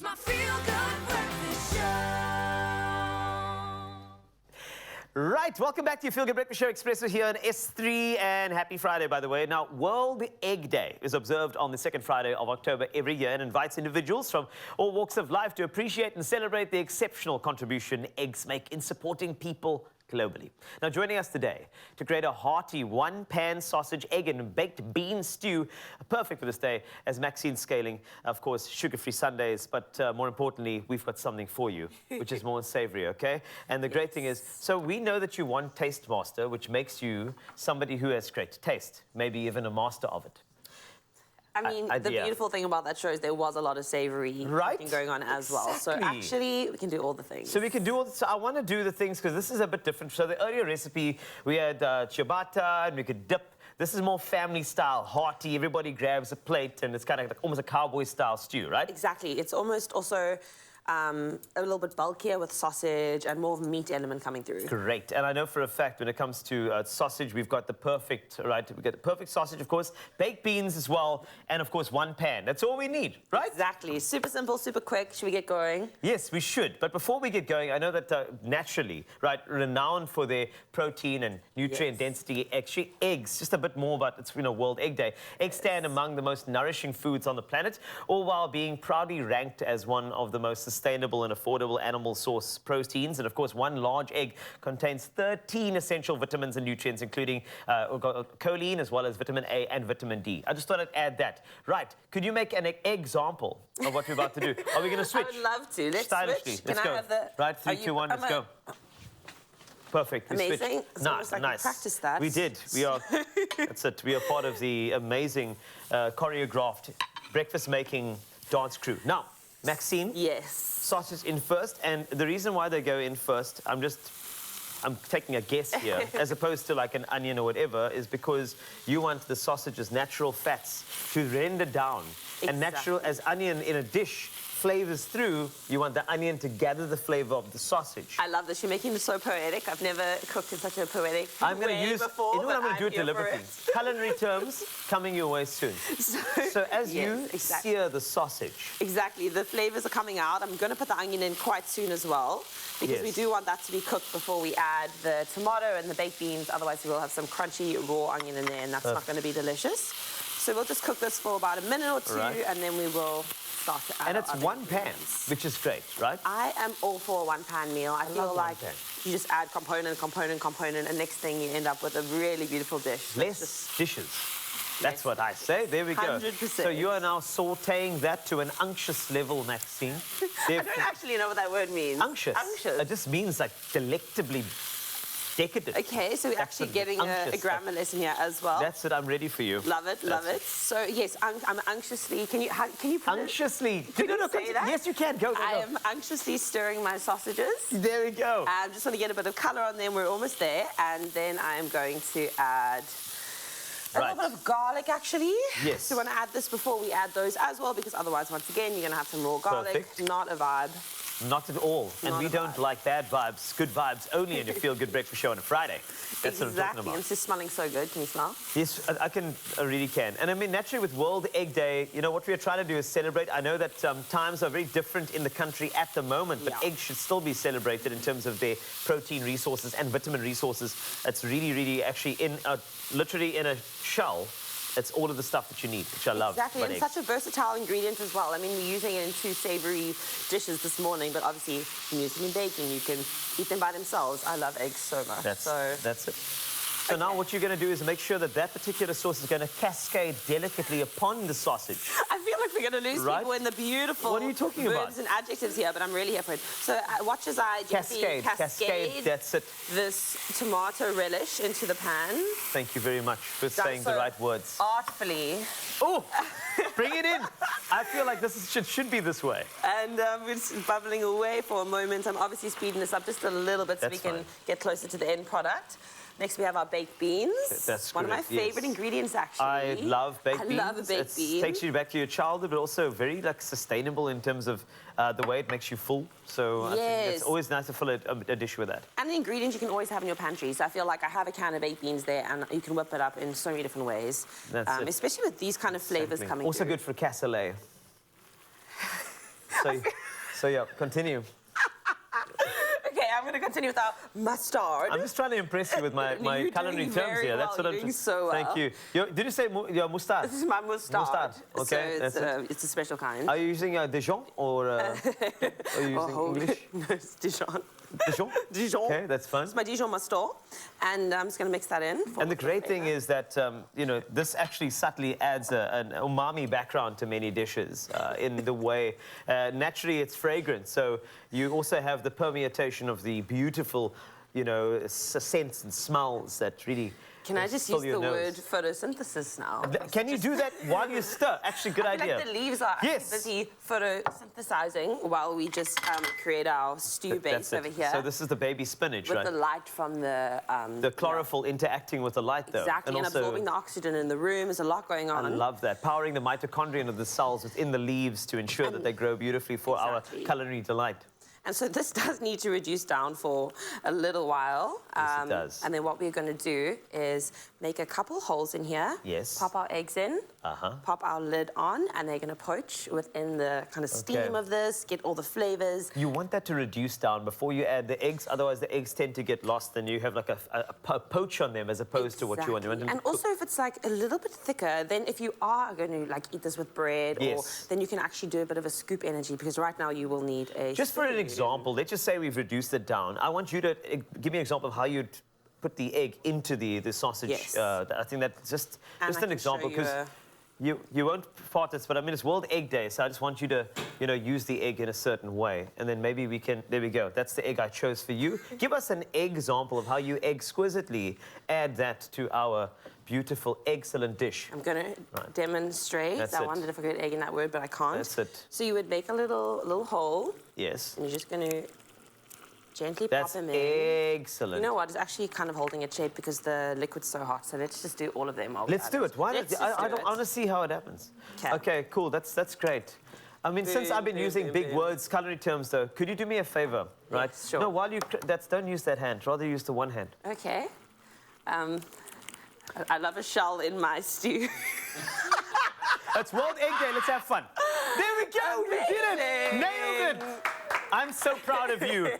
my feel-good breakfast show. Right, welcome back to your Feel Good Breakfast Show. Expresso here on S3, and happy Friday, by the way. Now, World Egg Day is observed on the second Friday of October every year and invites individuals from all walks of life to appreciate and celebrate the exceptional contribution eggs make in supporting people globally. Now, joining us today to create a hearty one-pan sausage, egg and baked bean stew, perfect for this day, as Maxine's scaling, of course, sugar-free Sundays, but more importantly, we've got something for you, which is more savory, okay? And the great thing is, so we know that you want Taste Master, which makes you somebody who has great taste, maybe even a master of it. I mean, the beautiful thing about that show is there was a lot of savory cooking going on as well. So actually, we can do all the things. So we can do all the, so I want to do the things because this is a bit different. So the earlier recipe, we had ciabatta and we could dip. This is more family style, hearty. Everybody grabs a plate and it's kind of like almost a cowboy style stew, right? Exactly. It's almost also a little bit bulkier with sausage and more of a meat element coming through. Great. And I know for a fact when it comes to sausage, we've got the perfect, right? We get the perfect sausage, of course, baked beans as well, and of course, one pan. That's all we need, right? Exactly. Super simple, super quick. Should we get going? Yes, we should. But before we get going, I know that naturally, right, renowned for their protein and nutrient density, actually eggs, just a bit more about, it's, World Egg Day. Eggs stand among the most nourishing foods on the planet, all while being proudly ranked as one of the most sustainable and affordable animal source proteins. And of course, one large egg contains 13 essential vitamins and nutrients, including choline as well as vitamin A and vitamin D. I just thought I'd add that. Right, could you make an example of what we're about to do? Are we going to switch? I would love to. Let's switch. Let's go. I have the... Right, 3, 2, 1, let's go. Perfect. Amazing. It's almost like we practiced that. We did. We are. That's it. We are part of the choreographed breakfast making dance crew. Now, Maxine. Yes. Sausage in first, and the reason why they go in first, I'm taking a guess here, as opposed to like an onion or whatever, is because you want the sausage's natural fats to render down. Exactly. And natural, as onion in a dish flavors through, you want the onion to gather the flavor of the sausage. I love this. You're making it so poetic. I've never cooked in such a poetic way before. You know what, I'm going to do it deliberately. Culinary terms coming your way soon. So as you sear the sausage. Exactly. The flavors are coming out. I'm going to put the onion in quite soon as well, because we do want that to be cooked before we add the tomato and the baked beans. Otherwise, we will have some crunchy raw onion in there, and that's not going to be delicious. So we'll just cook this for about a minute or two, and then we will start to add. And it's one pan, which is great, right? I am all for a one-pan meal. I feel like you just add component, and next thing you end up with a really beautiful dish. Less dishes. That's what I say. There we go. 100%. So you are now sautéing that to an unctuous level, Maxine. I don't actually know what that word means. Unctuous. Unctuous. It just means like delictably decadent. Okay, so we're actually getting a grammar lesson here as well. That's it. I'm ready for you. Love it, love it. So yes, I'm unctuously. Can you put anxiously? No, say that? Yes, you can. Go. I am anxiously stirring my sausages. There we go. I just want to get a bit of colour on them. We're almost there, and then I am going to add a little bit of garlic, actually. Yes. So we want to add this before we add those as well, because otherwise, once again, you're going to have some raw garlic. Perfect. Not a vibe. Not at all. And we don't like bad vibes, good vibes only in your Feel Good Breakfast Show on a Friday. That's what I'm talking about. It's just smelling so good. Can you smell? Yes, I really can. And I mean, naturally with World Egg Day, what we're trying to do is celebrate. I know that times are very different in the country at the moment, but eggs should still be celebrated in terms of their protein resources and vitamin resources. It's really, really actually literally in a shell. It's all of the stuff that you need, which I love. Exactly, and such a versatile ingredient as well. I mean, we're using it in 2 savory dishes this morning, but obviously you can use them in baking. You can eat them by themselves. I love eggs so much. That's it. So now what you're going to do is make sure that that particular sauce is going to cascade delicately upon the sausage. I feel like we're going to lose people in the beautiful what are you talking verbs and adjectives here, but I'm really here for it. So watch as I cascade, that's it. This tomato relish into the pan. Thank you very much for saying the right words. Artfully. Oh, bring it in. I feel like this should be this way. And we're just bubbling away for a moment. I'm obviously speeding this up just a little bit so we can get closer to the end product. Next, we have our baked beans. That's one of my favorite ingredients, actually. I love baked beans. I love a baked bean. It takes you back to your childhood, but also very sustainable in terms of the way it makes you full. So I think it's always nice to fill a dish with that. And the ingredients you can always have in your pantry. So I feel like I have a can of baked beans there, and you can whip it up in so many different ways. Especially with these kind of flavors coming Also through. good for cassoulet. So So yeah, continue. Okay, I'm going to continue with our mustard. I'm just trying to impress you with my You're culinary doing terms very here. well. That's what You're I'm doing so Thank well. you. Did you say your mustard? This is my mustard. Mustard. Okay, so it's a special kind. Are you using Dijon or are you using English? No, it's Dijon. Dijon? Dijon. Okay, that's fun. It's my Dijon mustard, and I'm just going to mix that in. And the great thing is that, you know, this actually subtly adds an umami background to many dishes in the way, naturally it's fragrant. So you also have the permeation of the beautiful, you know, scents and smells that really Can I just fill use your the word nose. photosynthesis now? Can you do that while you stir? Actually, good I feel idea. like the leaves are actually Yes. busy photosynthesizing while we just create our stew base That's it. over here. So this is the baby spinach, with right? the light from The chlorophyll interacting with the light, though. Exactly, and also, absorbing the oxygen in the room. There's a lot going on. I love that. Powering the mitochondria of the cells within the leaves to ensure that they grow beautifully for Exactly. our culinary delight. And so this does need to reduce down for a little while. Yes, it does. And then what we're going to do is make a couple holes in here. Yes. Pop our eggs in. Uh-huh. Pop our lid on, and they're going to poach within the kind of steam Okay. of this, get all the flavors. You want that to reduce down before you add the eggs, otherwise the eggs tend to get lost and you have like a poach on them as opposed to what you want. You want them And to cook. also, if it's like a little bit thicker, then if you are going to like eat this with bread, Yes. or then you can actually do a bit of a scoop energy, because right now you will need a Just for an spoon. example, let's just say we've reduced it down. I want you to give me an example of how you'd put the egg into the sausage. Yes. I think that's just And I an can example, show you because you won't fart this, but I mean, it's World Egg Day, so I just want you to, you know, use the egg in a certain way. And then maybe we can, there we go. That's the egg I chose for you. Give us an example of how you exquisitely add that to our beautiful, excellent dish. I'm going to demonstrate. That's I it. wanted to forget egg in that word, but I can't. That's it. So you would make a little hole, Yes. and you're just going to gently That's pop them in. excellent. You know what? It's actually kind of holding its shape because the liquid's so hot. So let's just do all of them. while we're Let's at do it. Why Let's not? just I do it. want to see how it happens. 'Kay. Okay, cool. That's great. I mean, since I've been Boom, using boom, big boom. words, culinary terms, though, could you do me a favor, right? Yes, sure. No, while you don't use that hand. Rather use the one hand. Okay. I love a shell in my stew. It's World Egg Day. Let's have fun. There we go. We did it. Amazing. Nailed it. I'm so proud of you.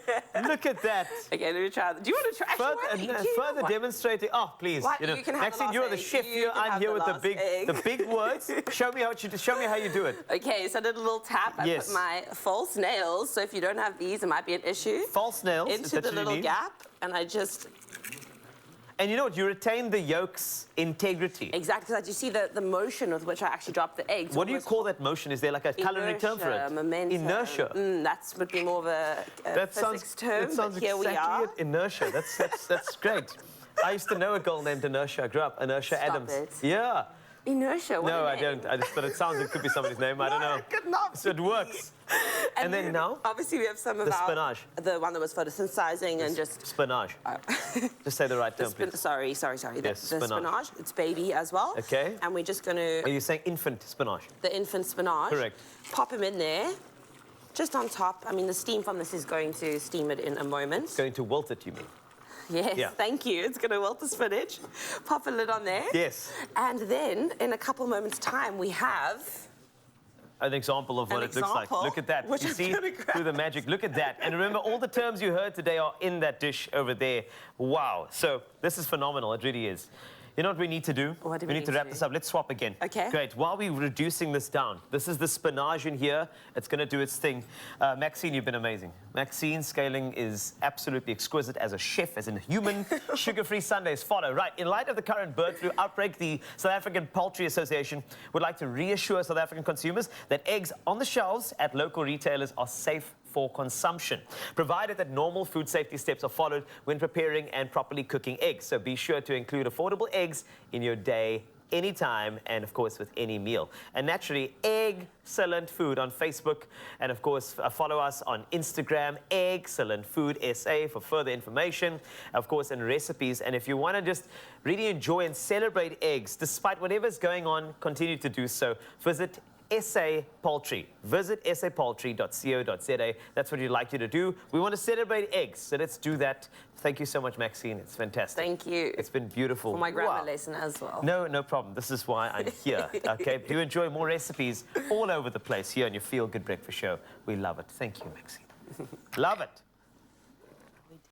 Look at that. Okay, let me try. Do you want to try? Actually, why don't you- do you know Further what? demonstrating. Oh, please. Why- You know, you can have the Maxine, last you're the egg. chef You here. can I'm have here the with last egg. the big words. Show me how you do it. Okay, so I did a little tap. I Yes. put my false nails. So if you don't have these, it might be an issue. False nails. is Into that the what you little need? gap, and I just And you know what? You retain the yolk's integrity. exactly. Because you see the motion with which I actually drop the eggs. What do you almost call that motion? Is there like a culinary term for it? Momentum. Inertia. That would be more of a That physics term. That sounds but here exactly we are. it. Inertia. That's great. I used to know a girl named Inertia. I grew up. Inertia Stop Adams. it. Yeah. Inertia. What No, a I name. don't. I just thought it sounds. It could be somebody's name. I don't know. It could not So it works. And then now obviously we have some of the our spinach. the one that was photosynthesizing and just Spinach. Just say the right term, please. sorry. The Yes, spinach. spinach. It's baby as well. Okay. And we're just going Are to you saying infant spinach? the infant spinach. Correct. Pop them in there, just on top. I mean, the steam from this is going to steam it in a moment. Going to wilt it, you mean? Yes, Yeah. thank you. It's going to wilt the spinach. Pop a lid on there. Yes. And then, in a couple moments' time, we have An example of what An it looks like. example, Look at that. which You I'm see gonna grab. through the magic. Look at that. And remember, all the terms you heard today are in that dish over there. Wow. So this is phenomenal. It really is. You know what we need to do? What do we we need to need to wrap do? this up. Let's swap again. Okay. Great. While we're reducing this down, this is the spinach in here. It's going to do its thing. Maxine, you've been amazing. Maxine, scaling is absolutely exquisite as a chef, as a human. Sugar-free Sundays follow. Right. In light of the current bird flu outbreak, the South African Poultry Association would like to reassure South African consumers that eggs on the shelves at local retailers are safe for consumption, provided that normal food safety steps are followed when preparing and properly cooking eggs. So be sure to include affordable eggs in your day, anytime, and of course with any meal. And naturally, Excellent Food on Facebook, and of course follow us on Instagram, Excellent Food SA, for further information, of course, and recipes. And if you want to just really enjoy and celebrate eggs, despite whatever's going on, continue to do so. Visit SA Poultry. Visit sapoultry.co.za. That's what we'd like you to do. We want to celebrate eggs, so let's do that. Thank you so much, Maxine. It's fantastic. Thank you. It's been beautiful. For my grammar Wow. lesson as well. No problem. This is why I'm here. Okay, do enjoy more recipes all over the place here on your Feel Good Breakfast Show. We love it. Thank you, Maxine. Love it.